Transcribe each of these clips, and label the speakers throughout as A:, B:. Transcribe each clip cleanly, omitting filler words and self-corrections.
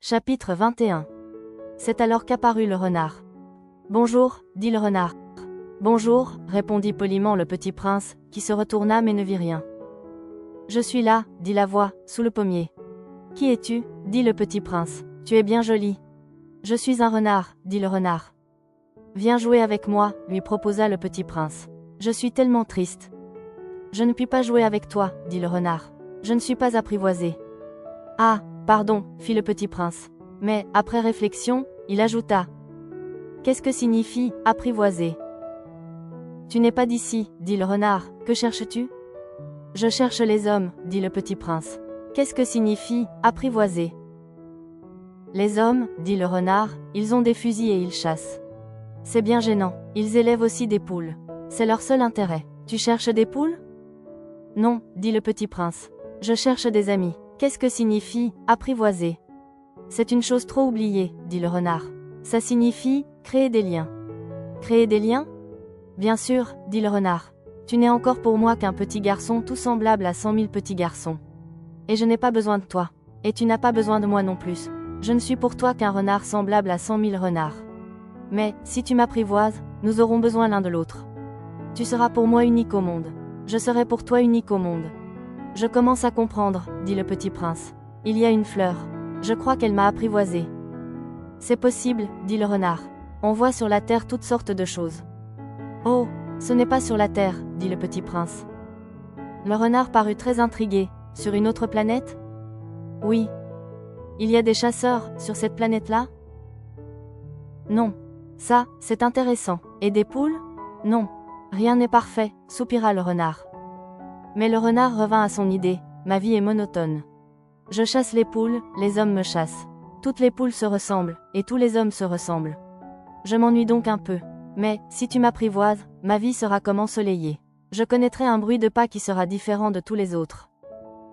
A: Chapitre 21. C'est alors qu'apparut le renard. « Bonjour, dit le renard. « Bonjour, répondit poliment le petit prince, qui se retourna mais ne vit rien. « Je suis là, dit la voix, sous le pommier. »« Qui es-tu » dit le petit prince. « Tu es bien joli. »« Je suis un renard, dit le renard. »« Viens jouer avec moi, lui proposa le petit prince. « Je suis tellement triste. »« Je ne puis pas jouer avec toi, dit le renard. Je ne suis pas apprivoisé. »« Ah, pardon, fit le petit prince. Mais, après réflexion, il ajouta. Qu'est-ce que signifie « apprivoiser » ? Tu n'es pas d'ici, dit le renard, que cherches-tu ? Je cherche les hommes, dit le petit prince. Qu'est-ce que signifie « apprivoiser » ? Les hommes, dit le renard, ils ont des fusils et ils chassent. C'est bien gênant, ils élèvent aussi des poules. C'est leur seul intérêt. Tu cherches des poules ? Non, dit le petit prince. Je cherche des amis. Qu'est-ce que signifie « apprivoiser » ? C'est une chose trop oubliée, dit le renard. Ça signifie « créer des liens ». Créer des liens ? Bien sûr, dit le renard. Tu n'es encore pour moi qu'un petit garçon tout semblable à 100 000 petits garçons. Et je n'ai pas besoin de toi. Et tu n'as pas besoin de moi non plus. Je ne suis pour toi qu'un renard semblable à 100 000 renards. Mais, si tu m'apprivoises, nous aurons besoin l'un de l'autre. Tu seras pour moi unique au monde. Je serai pour toi unique au monde. Je commence à comprendre, dit le petit prince. Il y a une fleur. Je crois qu'elle m'a apprivoisé. C'est possible, dit le renard. On voit sur la terre toutes sortes de choses. Oh, ce n'est pas sur la terre, dit le petit prince. Le renard parut très intrigué. Sur une autre planète ? Oui. Il y a des chasseurs sur cette planète-là ? Non. Ça, c'est intéressant. Et des poules ? Non. Rien n'est parfait, soupira le renard. Mais le renard revint à son idée. Ma vie est monotone. Je chasse les poules, les hommes me chassent. Toutes les poules se ressemblent, et tous les hommes se ressemblent. Je m'ennuie donc un peu. Mais, si tu m'apprivoises, ma vie sera comme ensoleillée. Je connaîtrai un bruit de pas qui sera différent de tous les autres.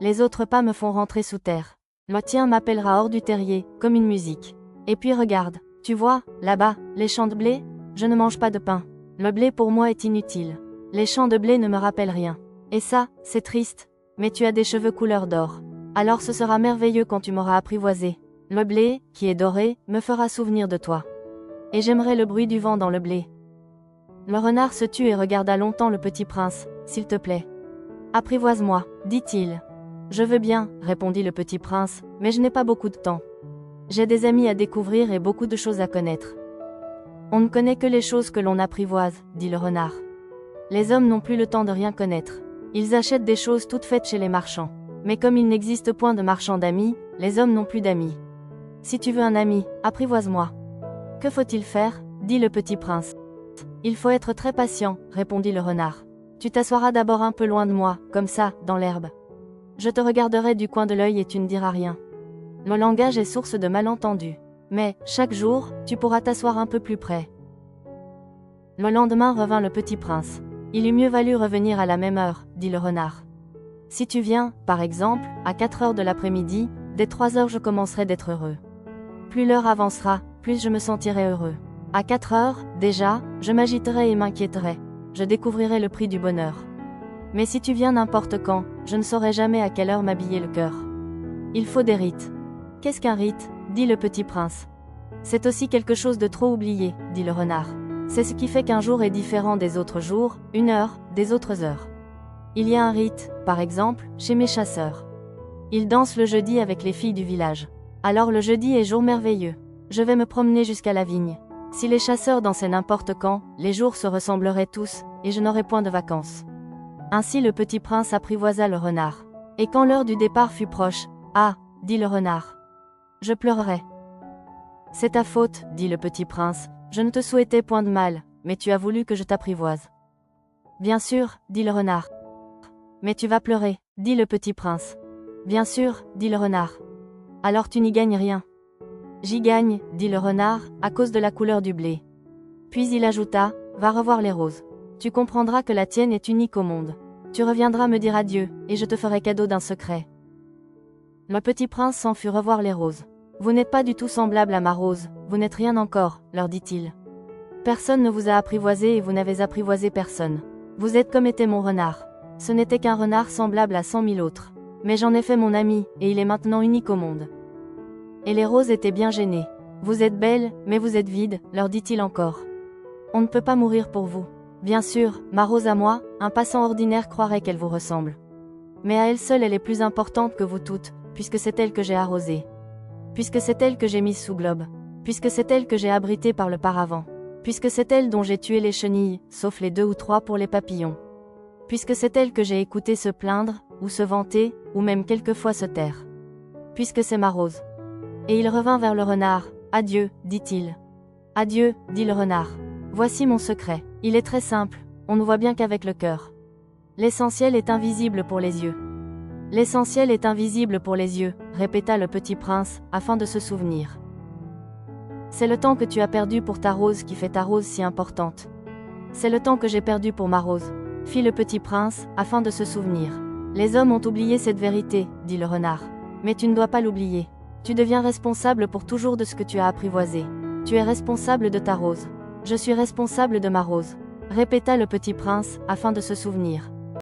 A: Les autres pas me font rentrer sous terre. Le tien m'appellera hors du terrier, comme une musique. Et puis regarde, tu vois, là-bas, les champs de blé ? Je ne mange pas de pain. Le blé pour moi est inutile. Les champs de blé ne me rappellent rien. Et ça, c'est triste. Mais tu as des cheveux couleur d'or. Alors ce sera merveilleux quand tu m'auras apprivoisé. Le blé, qui est doré, me fera souvenir de toi. Et j'aimerais le bruit du vent dans le blé. Le renard se tut et regarda longtemps le petit prince. S'il te plaît. Apprivoise-moi, dit-il. Je veux bien, répondit le petit prince, mais je n'ai pas beaucoup de temps. J'ai des amis à découvrir et beaucoup de choses à connaître. On ne connaît que les choses que l'on apprivoise, dit le renard. Les hommes n'ont plus le temps de rien connaître. Ils achètent des choses toutes faites chez les marchands. Mais comme il n'existe point de marchands d'amis, les hommes n'ont plus d'amis. Si tu veux un ami, apprivoise-moi. Que faut-il faire ? Dit le petit prince. Il faut être très patient, répondit le renard. Tu t'assoiras d'abord un peu loin de moi, comme ça, dans l'herbe. Je te regarderai du coin de l'œil et tu ne diras rien. Le langage est source de malentendus. Mais, chaque jour, tu pourras t'asseoir un peu plus près. Le lendemain revint le petit prince. Il eût mieux valu revenir à la même heure, dit le renard. Si tu viens, par exemple, à 4 heures de l'après-midi, dès 3 heures je commencerai d'être heureux. Plus l'heure avancera, plus je me sentirai heureux. À 4 heures, déjà, je m'agiterai et m'inquiéterai. Je découvrirai le prix du bonheur. Mais si tu viens n'importe quand, je ne saurai jamais à quelle heure m'habiller le cœur. Il faut des rites. Qu'est-ce qu'un rite ? Dit le petit prince. C'est aussi quelque chose de trop oublié, dit le renard. C'est ce qui fait qu'un jour est différent des autres jours, une heure, des autres heures. Il y a un rite, par exemple, chez mes chasseurs. Ils dansent le jeudi avec les filles du village. Alors le jeudi est jour merveilleux. Je vais me promener jusqu'à la vigne. Si les chasseurs dansaient n'importe quand, les jours se ressembleraient tous, et je n'aurais point de vacances. Ainsi le petit prince apprivoisa le renard. Et quand l'heure du départ fut proche, ah, dit le renard. Je pleurerai. C'est ta faute, dit le petit prince, je ne te souhaitais point de mal, mais tu as voulu que je t'apprivoise. Bien sûr, dit le renard. Mais tu vas pleurer, dit le petit prince. Bien sûr, dit le renard. Alors tu n'y gagnes rien. J'y gagne, dit le renard, à cause de la couleur du blé. Puis il ajouta, va revoir les roses. Tu comprendras que la tienne est unique au monde. Tu reviendras me dire adieu, et je te ferai cadeau d'un secret. Le petit prince s'en fut revoir les roses. Vous n'êtes pas du tout semblable à ma rose, vous n'êtes rien encore, leur dit-il. Personne ne vous a apprivoisé et vous n'avez apprivoisé personne. Vous êtes comme était mon renard. Ce n'était qu'un renard semblable à 100 000 autres. Mais j'en ai fait mon ami, et il est maintenant unique au monde. Et les roses étaient bien gênées. Vous êtes belle, mais vous êtes vide, leur dit-il encore. On ne peut pas mourir pour vous. Bien sûr, ma rose à moi, un passant ordinaire croirait qu'elle vous ressemble. Mais à elle seule elle est plus importante que vous toutes, puisque c'est elle que j'ai arrosée. Puisque c'est elle que j'ai mise sous globe. Puisque c'est elle que j'ai abritée par le paravent. Puisque c'est elle dont j'ai tué les chenilles, sauf les 2 ou 3 pour les papillons. Puisque c'est elle que j'ai écouté se plaindre, ou se vanter, ou même quelquefois se taire. Puisque c'est ma rose. Et il revint vers le renard. Adieu, dit-il. Adieu, dit le renard. Voici mon secret. Il est très simple, on ne voit bien qu'avec le cœur. L'essentiel est invisible pour les yeux. L'essentiel est invisible pour les yeux, répéta le petit prince, afin de se souvenir. C'est le temps que tu as perdu pour ta rose qui fait ta rose si importante. C'est le temps que j'ai perdu pour ma rose, fit le petit prince, afin de se souvenir. Les hommes ont oublié cette vérité, dit le renard. Mais tu ne dois pas l'oublier. Tu deviens responsable pour toujours de ce que tu as apprivoisé. Tu es responsable de ta rose. Je suis responsable de ma rose, répéta le petit prince, afin de se souvenir.